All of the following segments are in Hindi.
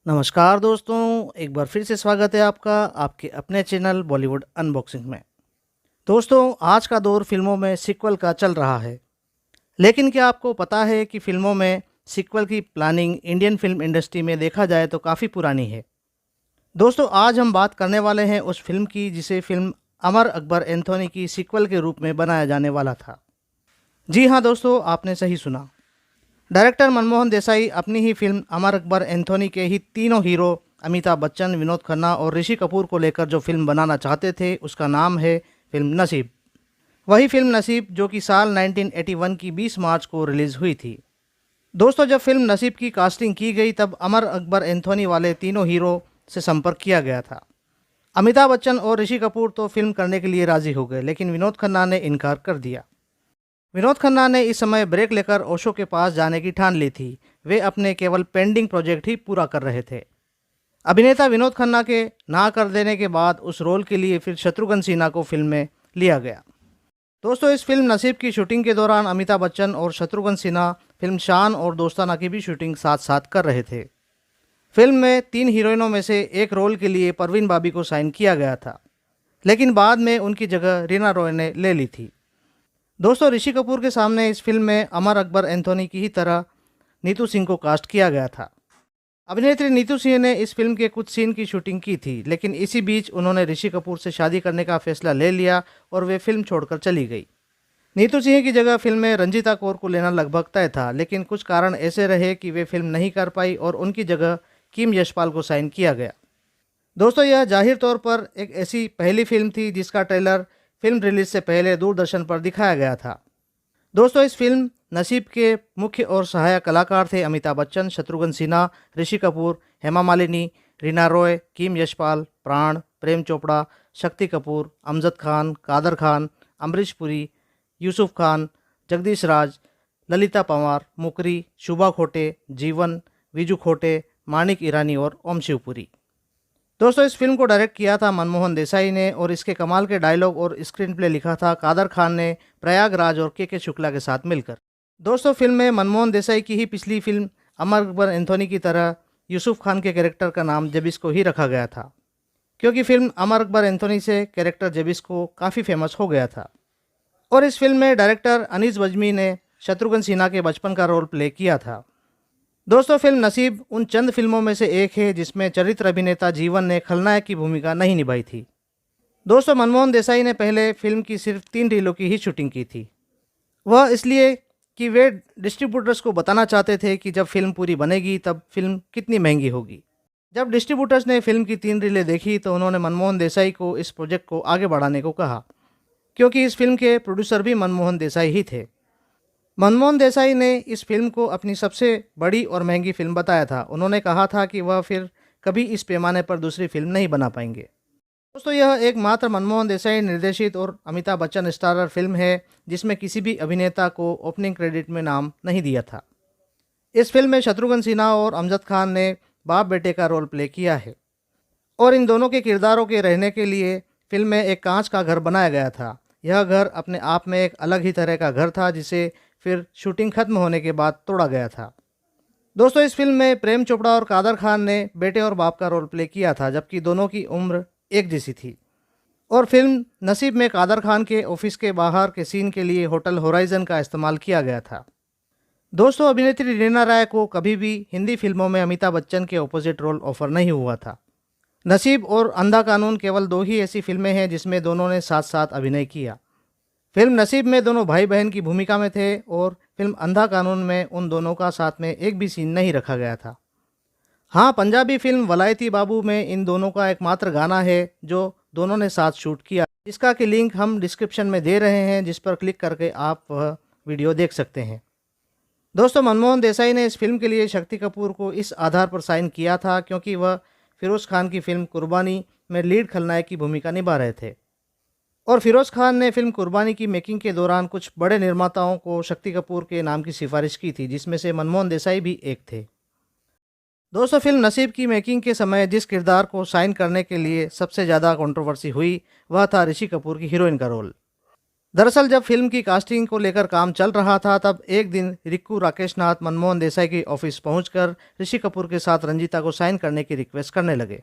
नमस्कार दोस्तों, एक बार फिर से स्वागत है आपका आपके अपने चैनल बॉलीवुड अनबॉक्सिंग में। दोस्तों, आज का दौर फिल्मों में सीक्वल का चल रहा है। लेकिन क्या आपको पता है कि फिल्मों में सीक्वल की प्लानिंग इंडियन फिल्म इंडस्ट्री में देखा जाए तो काफ़ी पुरानी है। दोस्तों, आज हम बात करने वाले हैं उस फिल्म की जिसे फिल्म अमर अकबर एंथोनी की सीक्वल के रूप में बनाया जाने वाला था। जी हाँ दोस्तों, आपने सही सुना। डायरेक्टर मनमोहन देसाई अपनी ही फिल्म अमर अकबर एंथोनी के ही तीनों हीरो अमिताभ बच्चन, विनोद खन्ना और ऋषि कपूर को लेकर जो फिल्म बनाना चाहते थे उसका नाम है फिल्म नसीब। वही फिल्म नसीब जो कि साल 1981 की 20 मार्च को रिलीज़ हुई थी। दोस्तों, जब फिल्म नसीब की कास्टिंग की गई तब अमर अकबर एंथोनी वाले तीनों हीरो से संपर्क किया गया था। अमिताभ बच्चन और ऋषि कपूर तो फिल्म करने के लिए राजी हो गए, लेकिन विनोद खन्ना ने इनकार कर दिया। विनोद खन्ना ने इस समय ब्रेक लेकर ओशो के पास जाने की ठान ली थी। वे अपने केवल पेंडिंग प्रोजेक्ट ही पूरा कर रहे थे। अभिनेता विनोद खन्ना के ना कर देने के बाद उस रोल के लिए फिर शत्रुघ्न सिन्हा को फिल्म में लिया गया। दोस्तों, इस फिल्म नसीब की शूटिंग के दौरान अमिताभ बच्चन और शत्रुघ्न सिन्हा फिल्म शान और दोस्ताना की भी शूटिंग साथ साथ कर रहे थे। फिल्म में 3 हीरोइनों में से एक रोल के लिए परवीन बाबी को साइन किया गया था, लेकिन बाद में उनकी जगह रीना रॉय ने ले ली थी। दोस्तों, ऋषि कपूर के सामने इस फिल्म में अमर अकबर एंथोनी की ही तरह नीतू सिंह को कास्ट किया गया था। अभिनेत्री नीतू सिंह ने इस फिल्म के कुछ सीन की शूटिंग की थी, लेकिन इसी बीच उन्होंने ऋषि कपूर से शादी करने का फैसला ले लिया और वे फिल्म छोड़कर चली गई। नीतू सिंह की जगह फिल्म में रंजीता कौर को लेना लगभग तय था, लेकिन कुछ कारण ऐसे रहे कि वे फिल्म नहीं कर पाई और उनकी जगह किम यशपाल को साइन किया गया। दोस्तों, यह जाहिर तौर पर एक ऐसी पहली फिल्म थी जिसका ट्रेलर फिल्म रिलीज से पहले दूरदर्शन पर दिखाया गया था। दोस्तों, इस फिल्म नसीब के मुख्य और सहायक कलाकार थे अमिताभ बच्चन, शत्रुघ्न सिन्हा, ऋषि कपूर, हेमा मालिनी, रीना रॉय, किम यशपाल, प्राण, प्रेम चोपड़ा, शक्ति कपूर, अमजद खान, कादर खान, अमरीश पुरी, यूसुफ खान, जगदीश राज, ललिता पंवार, मुकरी, शुभा खोटे, जीवन, विजू खोटे, मानिक ईरानी और ओम शिवपुरी। दोस्तों, इस फिल्म को डायरेक्ट किया था मनमोहन देसाई ने और इसके कमाल के डायलॉग और स्क्रीन प्ले लिखा था कादर खान ने प्रयागराज और के शुक्ला के साथ मिलकर। दोस्तों, फिल्म में मनमोहन देसाई की ही पिछली फिल्म अमर अकबर एंथोनी की तरह यूसुफ खान के कैरेक्टर का नाम जेबिस को ही रखा गया था, क्योंकि फिल्म अमर अकबर एंथोनी से कैरेक्टर जेबिस को काफ़ी फेमस हो गया था। और इस फिल्म में डायरेक्टर अनीस बज्मी ने शत्रुघ्न सिन्हा के बचपन का रोल प्ले किया था। दोस्तों, फिल्म नसीब उन चंद फिल्मों में से एक है जिसमें चरित्र अभिनेता जीवन ने खलनायक की भूमिका नहीं निभाई थी। दोस्तों, मनमोहन देसाई ने पहले फिल्म की सिर्फ 3 रीलों की ही शूटिंग की थी। वह इसलिए कि वे डिस्ट्रीब्यूटर्स को बताना चाहते थे कि जब फिल्म पूरी बनेगी तब फिल्म कितनी महंगी होगी। जब डिस्ट्रीब्यूटर्स ने फिल्म की 3 रीलें देखी तो उन्होंने मनमोहन देसाई को इस प्रोजेक्ट को आगे बढ़ाने को कहा, क्योंकि इस फिल्म के प्रोड्यूसर भी मनमोहन देसाई ही थे। मनमोहन देसाई ने इस फिल्म को अपनी सबसे बड़ी और महंगी फिल्म बताया था। उन्होंने कहा था कि वह फिर कभी इस पैमाने पर दूसरी फिल्म नहीं बना पाएंगे। दोस्तों, यह एकमात्र मनमोहन देसाई निर्देशित और अमिताभ बच्चन स्टारर फिल्म है जिसमें किसी भी अभिनेता को ओपनिंग क्रेडिट में नाम नहीं दिया था। इस फिल्म में शत्रुघ्न सिन्हा और अमजद खान ने बाप बेटे का रोल प्ले किया है और इन दोनों के किरदारों के रहने के लिए फिल्म में एक कांच का घर बनाया गया था। यह घर अपने आप में एक अलग ही तरह का घर था जिसे फिर शूटिंग खत्म होने के बाद तोड़ा गया था। दोस्तों, इस फिल्म में प्रेम चोपड़ा और कादर खान ने बेटे और बाप का रोल प्ले किया था, जबकि दोनों की उम्र एक जैसी थी। और फिल्म नसीब में कादर खान के ऑफिस के बाहर के सीन के लिए होटल होराइजन का इस्तेमाल किया गया था। दोस्तों, अभिनेत्री रीना राय को कभी भी हिंदी फिल्मों में अमिताभ बच्चन के ऑपोजिट रोल ऑफर नहीं हुआ था। नसीब और अंधा कानून केवल 2 ही ऐसी फिल्में हैं जिसमें दोनों ने साथ साथ अभिनय किया। फिल्म नसीब में दोनों भाई बहन की भूमिका में थे और फिल्म अंधा कानून में उन दोनों का साथ में एक भी सीन नहीं रखा गया था। हाँ, पंजाबी फिल्म वलायती बाबू में इन दोनों का एकमात्र गाना है जो दोनों ने साथ शूट किया, जिसका कि लिंक हम डिस्क्रिप्शन में दे रहे हैं, जिस पर क्लिक करके आप वह वीडियो देख सकते हैं। दोस्तों, मनमोहन देसाई ने इस फिल्म के लिए शक्ति कपूर को इस आधार पर साइन किया था क्योंकि वह फिरोज़ खान की फिल्म कुर्बानी में लीड खलनायक की भूमिका निभा रहे थे और फिरोज़ खान ने फिल्म कुर्बानी की मेकिंग के दौरान कुछ बड़े निर्माताओं को शक्ति कपूर के नाम की सिफारिश की थी, जिसमें से मनमोहन देसाई भी एक थे। दोस्तों, फिल्म नसीब की मेकिंग के समय जिस किरदार को साइन करने के लिए सबसे ज़्यादा कंट्रोवर्सी हुई वह था ऋषि कपूर की हीरोइन का रोल। दरअसल जब फिल्म की कास्टिंग को लेकर काम चल रहा था, तब एक दिन रिक्कू राकेश नाथ मनमोहन देसाई की ऑफिस पहुंचकर ऋषि कपूर के साथ रंजीता को साइन करने की रिक्वेस्ट करने लगे।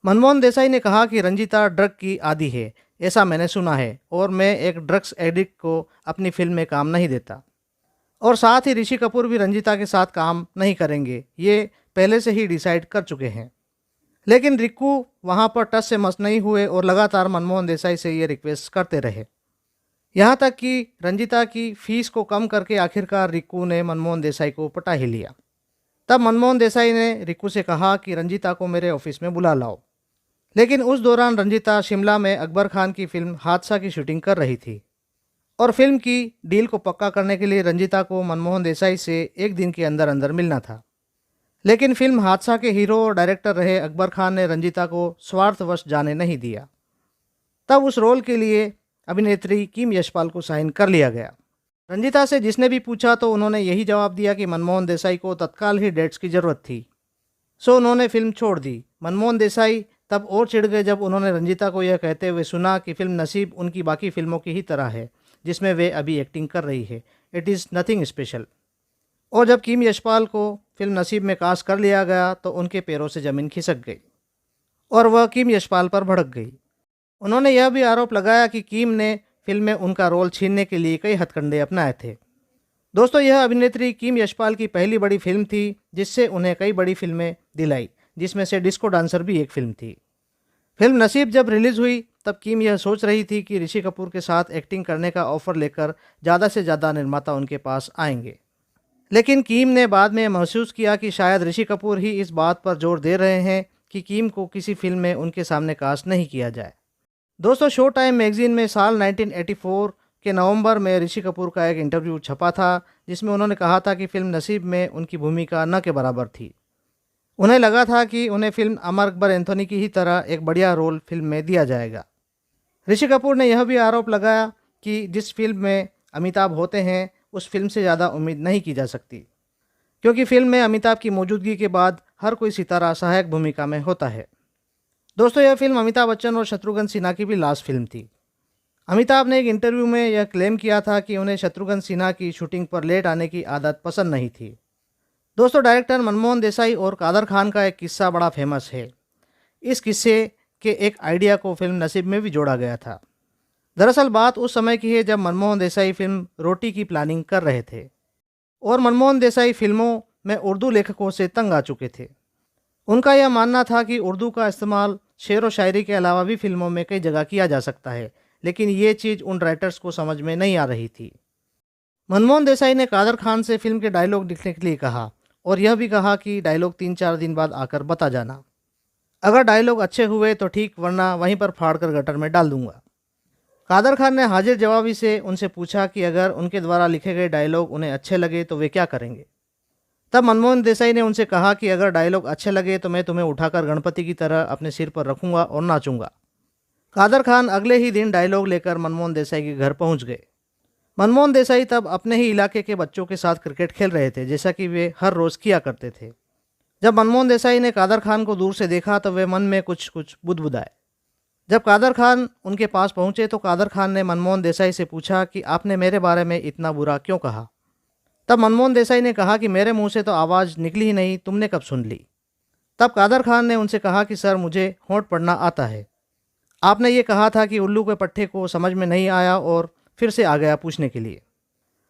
मनमोहन देसाई ने कहा कि रंजीता ड्रग की आदी है, ऐसा मैंने सुना है, और मैं एक ड्रग्स एडिक्ट को अपनी फिल्म में काम नहीं देता। और साथ ही ऋषि कपूर भी रंजीता के साथ काम नहीं करेंगे, ये पहले से ही डिसाइड कर चुके हैं। लेकिन रिक्कू वहाँ पर टस से मस नहीं हुए और लगातार मनमोहन देसाई से ये रिक्वेस्ट करते रहे। यहाँ तक कि रंजीता की फीस को कम करके आखिरकार रिक्कू ने मनमोहन देसाई को पटा ही लिया। तब मनमोहन देसाई ने रिक्कू से कहा कि रंजीता को मेरे ऑफिस में बुला लाओ। लेकिन उस दौरान रंजीता शिमला में अकबर खान की फिल्म हादसा की शूटिंग कर रही थी, और फिल्म की डील को पक्का करने के लिए रंजीता को मनमोहन देसाई से एक दिन के अंदर अंदर मिलना था। लेकिन फिल्म हादसा के हीरो और डायरेक्टर रहे अकबर खान ने रंजीता को स्वार्थवश जाने नहीं दिया। तब उस रोल के लिए अभिनेत्री किम यशपाल को साइन कर लिया गया। रंजीता से जिसने भी पूछा तो उन्होंने यही जवाब दिया कि मनमोहन देसाई को तत्काल ही डेट्स की ज़रूरत थी, सो उन्होंने फिल्म छोड़ दी। मनमोहन देसाई तब और चिढ़ गए जब उन्होंने रंजीता को यह कहते हुए सुना कि फिल्म नसीब उनकी बाकी फिल्मों की ही तरह है जिसमें वे अभी एक्टिंग कर रही है, इट इज़ नथिंग स्पेशल। और जब किम यशपाल को फिल्म नसीब में कास्ट कर लिया गया तो उनके पैरों से ज़मीन खिसक गई और वह किम यशपाल पर भड़क गई। उन्होंने यह भी आरोप लगाया कि किम ने फिल्म में उनका रोल छीनने के लिए कई हथकंडे अपनाए थे। दोस्तों, यह अभिनेत्री किम यशपाल की पहली बड़ी फिल्म थी जिससे उन्हें कई बड़ी फिल्में दिलाई, जिसमें से डिस्को डांसर भी एक फिल्म थी। फिल्म नसीब जब रिलीज़ हुई तब किम यह सोच रही थी कि ऋषि कपूर के साथ एक्टिंग करने का ऑफर लेकर ज़्यादा से ज़्यादा निर्माता उनके पास आएंगे। लेकिन किम ने बाद में महसूस किया कि शायद ऋषि कपूर ही इस बात पर जोर दे रहे हैं कि किम को किसी फिल्म में उनके सामने कास्ट नहीं किया जाए। दोस्तों, शो टाइम मैगजीन में साल 1984 के नवंबर में ऋषि कपूर का एक इंटरव्यू छपा था जिसमें उन्होंने कहा था कि फिल्म नसीब में उनकी भूमिका न के बराबर थी। उन्हें लगा था कि उन्हें फिल्म अमर अकबर एंथोनी की ही तरह एक बढ़िया रोल फिल्म में दिया जाएगा। ऋषि कपूर ने यह भी आरोप लगाया कि जिस फिल्म में अमिताभ होते हैं उस फिल्म से ज़्यादा उम्मीद नहीं की जा सकती, क्योंकि फिल्म में अमिताभ की मौजूदगी के बाद हर कोई सितारा सहायक भूमिका में होता है। दोस्तों, यह फिल्म अमिताभ बच्चन और शत्रुघ्न सिन्हा की भी लास्ट फिल्म थी। अमिताभ ने एक इंटरव्यू में यह क्लेम किया था कि उन्हें शत्रुघ्न सिन्हा की शूटिंग पर लेट आने की आदत पसंद नहीं थी। दोस्तों, डायरेक्टर मनमोहन देसाई और कादर खान का एक किस्सा बड़ा फेमस है। इस किस्से के एक आइडिया को फिल्म नसीब में भी जोड़ा गया था। दरअसल बात उस समय की है जब मनमोहन देसाई फिल्म रोटी की प्लानिंग कर रहे थे और मनमोहन देसाई फिल्मों में उर्दू लेखकों से तंग आ चुके थे। उनका यह मानना था कि उर्दू का इस्तेमाल शेर व शायरी के अलावा भी फिल्मों में कई जगह किया जा सकता है, लेकिन ये चीज़ उन राइटर्स को समझ में नहीं आ रही थी। मनमोहन देसाई ने कादर खान से फिल्म के डायलॉग लिखने के लिए कहा और यह भी कहा कि डायलॉग 3-4 दिन बाद आकर बता जाना। अगर डायलॉग अच्छे हुए तो ठीक, वरना वहीं पर फाड़ कर गटर में डाल दूंगा। कादर खान ने हाजिर जवाबी से उनसे पूछा कि अगर उनके द्वारा लिखे गए डायलॉग उन्हें अच्छे लगे तो वे क्या करेंगे। तब मनमोहन देसाई ने उनसे कहा कि अगर डायलॉग अच्छे लगे तो मैं तुम्हें उठाकर गणपति की तरह अपने सिर पर रखूंगा और नाचूंगा। कादर खान अगले ही दिन डायलॉग लेकर मनमोहन देसाई के घर पहुंच गए। मनमोहन देसाई तब अपने ही इलाके के बच्चों के साथ क्रिकेट खेल रहे थे, जैसा कि वे हर रोज़ किया करते थे। जब मनमोहन देसाई ने कादर खान को दूर से देखा तो वे मन में कुछ कुछ बुदबुदाए। जब कादर खान उनके पास पहुंचे तो कादर खान ने मनमोहन देसाई से पूछा कि आपने मेरे बारे में इतना बुरा क्यों कहा। तब मनमोहन देसाई ने कहा कि मेरे मुंह से तो आवाज़ निकली ही नहीं, तुमने कब सुन ली। तब कादर खान ने उनसे कहा कि सर, मुझे होंठ पढ़ना आता है। आपने ये कहा था कि उल्लू के पट्टे को समझ में नहीं आया और फिर से आ गया पूछने के लिए।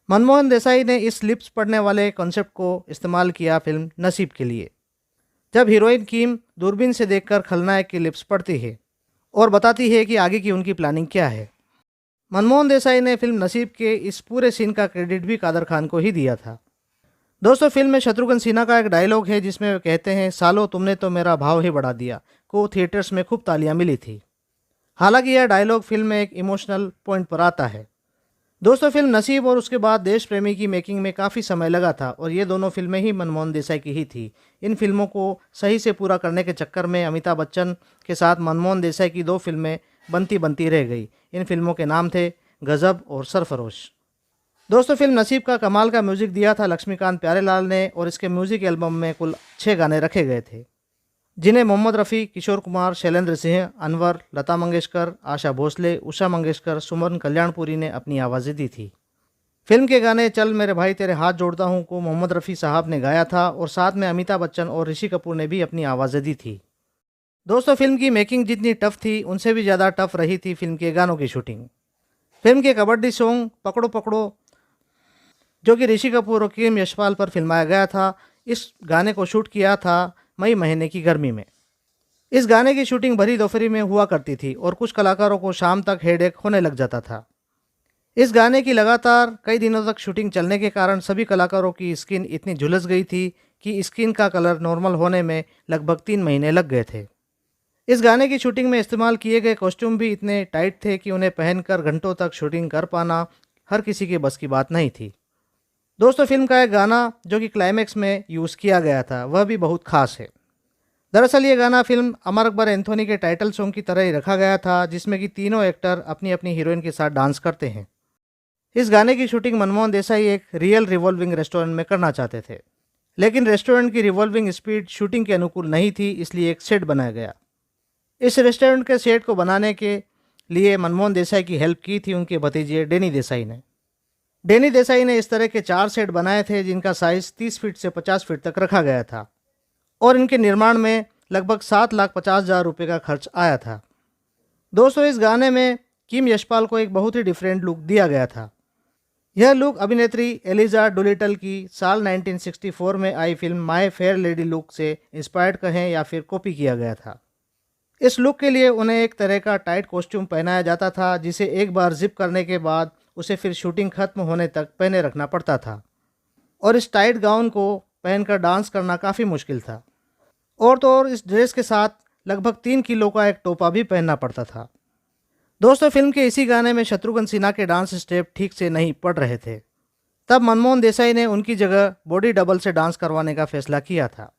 मनमोहन देसाई ने इस लिप्स पढ़ने वाले कॉन्सेप्ट को इस्तेमाल किया फिल्म नसीब के लिए, जब हीरोइन किम दूरबीन से देखकर खलनायक की लिप्स पढ़ती है और बताती है कि आगे की उनकी प्लानिंग क्या है। मनमोहन देसाई ने फिल्म नसीब के इस पूरे सीन का क्रेडिट भी कादर खान को ही दिया था। दोस्तों, फिल्म में शत्रुघ्न सिन्हा का एक डायलॉग है जिसमें वे कहते हैं, सालो तुमने तो मेरा भाव ही बढ़ा दिया, को थिएटर्स में खूब तालियां मिली थी। हालांकि यह डायलॉग फिल्म में एक इमोशनल पॉइंट पर आता है। दोस्तों, फिल्म नसीब और उसके बाद देश प्रेमी की मेकिंग में काफ़ी समय लगा था और ये दोनों फिल्में ही मनमोहन देसाई की ही थी। इन फिल्मों को सही से पूरा करने के चक्कर में अमिताभ बच्चन के साथ मनमोहन देसाई की 2 फिल्में बनती बनती रह गई। इन फिल्मों के नाम थे गजब और सरफरोश। दोस्तों, फिल्म नसीब का कमाल का म्यूज़िक दिया था लक्ष्मीकांत प्यारेलाल ने और इसके म्यूज़िक एल्बम में कुल 6 गाने रखे गए थे। जिन्हें मोहम्मद रफ़ी, किशोर कुमार, शैलेंद्र सिंह, अनवर, लता मंगेशकर, आशा भोसले, उषा मंगेशकर, सुमन कल्याणपुरी ने अपनी आवाज़ें दी थी। फिल्म के गाने चल मेरे भाई तेरे हाथ जोड़ता हूँ को मोहम्मद रफ़ी साहब ने गाया था और साथ में अमिताभ बच्चन और ऋषि कपूर ने भी अपनी आवाज़ें दी थी। दोस्तों, फिल्म की मेकिंग जितनी टफ थी उनसे भी ज़्यादा टफ रही थी फिल्म के गानों की शूटिंग। फिल्म के कबड्डी सॉन्ग पकड़ो पकड़ो, जो कि ऋषि कपूर और किम यशपाल पर फिल्माया गया था, इस गाने को शूट किया था मई महीने की गर्मी में। इस गाने की शूटिंग भरी दोपहरी में हुआ करती थी और कुछ कलाकारों को शाम तक हेडेक होने लग जाता था। इस गाने की लगातार कई दिनों तक शूटिंग चलने के कारण सभी कलाकारों की स्किन इतनी झुलस गई थी कि स्किन का कलर नॉर्मल होने में लगभग 3 महीने लग गए थे। इस गाने की शूटिंग में इस्तेमाल किए गए कॉस्ट्यूम भी इतने टाइट थे कि उन्हें पहनकर घंटों तक शूटिंग कर पाना हर किसी के बस की बात नहीं थी। दोस्तों, फिल्म का एक गाना जो कि क्लाइमैक्स में यूज़ किया गया था वह भी बहुत खास है। दरअसल ये गाना फिल्म अमर अकबर एंथोनी के टाइटल सॉन्ग की तरह ही रखा गया था, जिसमें कि तीनों एक्टर अपनी अपनी हीरोइन के साथ डांस करते हैं। इस गाने की शूटिंग मनमोहन देसाई एक रियल रिवॉल्विंग रेस्टोरेंट में करना चाहते थे, लेकिन रेस्टोरेंट की रिवॉल्विंग स्पीड शूटिंग के अनुकूल नहीं थी, इसलिए एक सेट बनाया गया। इस रेस्टोरेंट के सेट को बनाने के लिए मनमोहन देसाई की हेल्प की थी उनके भतीजे डेनी देसाई ने। डेनी देसाई ने इस तरह के 4 सेट बनाए थे जिनका साइज़ 30 फीट से 50 फीट तक रखा गया था और इनके निर्माण में लगभग 7,50,000 रुपये का खर्च आया था। दोस्तों, इस गाने में किम यशपाल को एक बहुत ही डिफरेंट लुक दिया गया था। यह लुक अभिनेत्री एलिजा डोलिटल की साल 1964 में आई फिल्म माय फेयर लेडी लुक से इंस्पायर्ड कहें या फिर कॉपी किया गया था। इस लुक के लिए उन्हें एक तरह का टाइट कॉस्ट्यूम पहनाया जाता था, जिसे एक बार जिप करने के बाद उसे फिर शूटिंग खत्म होने तक पहने रखना पड़ता था और इस टाइट गाउन को पहनकर डांस करना काफ़ी मुश्किल था। और तो और इस ड्रेस के साथ लगभग 3 किलो का एक टोपा भी पहनना पड़ता था। दोस्तों, फिल्म के इसी गाने में शत्रुघ्न सिन्हा के डांस स्टेप ठीक से नहीं पड़ रहे थे। तब मनमोहन देसाई ने उनकी जगह बॉडी डबल से डांस करवाने का फैसला किया था।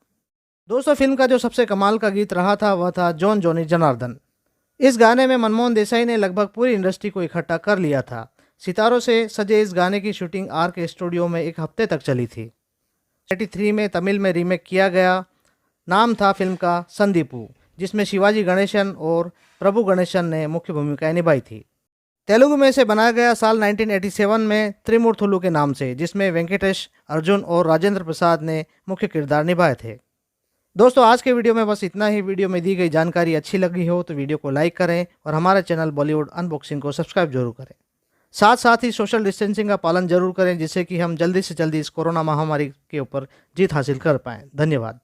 दोस्तों, फिल्म का जो सबसे कमाल का गीत रहा था वह था जॉन जॉनी जनार्दन। इस गाने में मनमोहन देसाई ने लगभग पूरी इंडस्ट्री को इकट्ठा कर लिया था। सितारों से सजे इस गाने की शूटिंग आर के स्टूडियो में 1 हफ्ते तक चली थी। 1983 में तमिल में रीमेक किया गया। नाम था फिल्म का संदीपू, जिसमें शिवाजी गणेशन और प्रभु गणेशन ने मुख्य भूमिकाएं निभाई थी। तेलुगु में इसे बनाया गया साल 1987 में त्रिमूर्तुलु के नाम से, जिसमें वेंकटेश, अर्जुन और राजेंद्र प्रसाद ने मुख्य किरदार निभाए थे। दोस्तों, आज के वीडियो में बस इतना ही। वीडियो में दी गई जानकारी अच्छी लगी हो तो वीडियो को लाइक करें और हमारे चैनल बॉलीवुड अनबॉक्सिंग को सब्सक्राइब जरूर करें। साथ ही सोशल डिस्टेंसिंग का पालन जरूर करें, जिससे कि हम जल्दी से जल्दी इस कोरोना महामारी के ऊपर जीत हासिल कर पाएँ। धन्यवाद।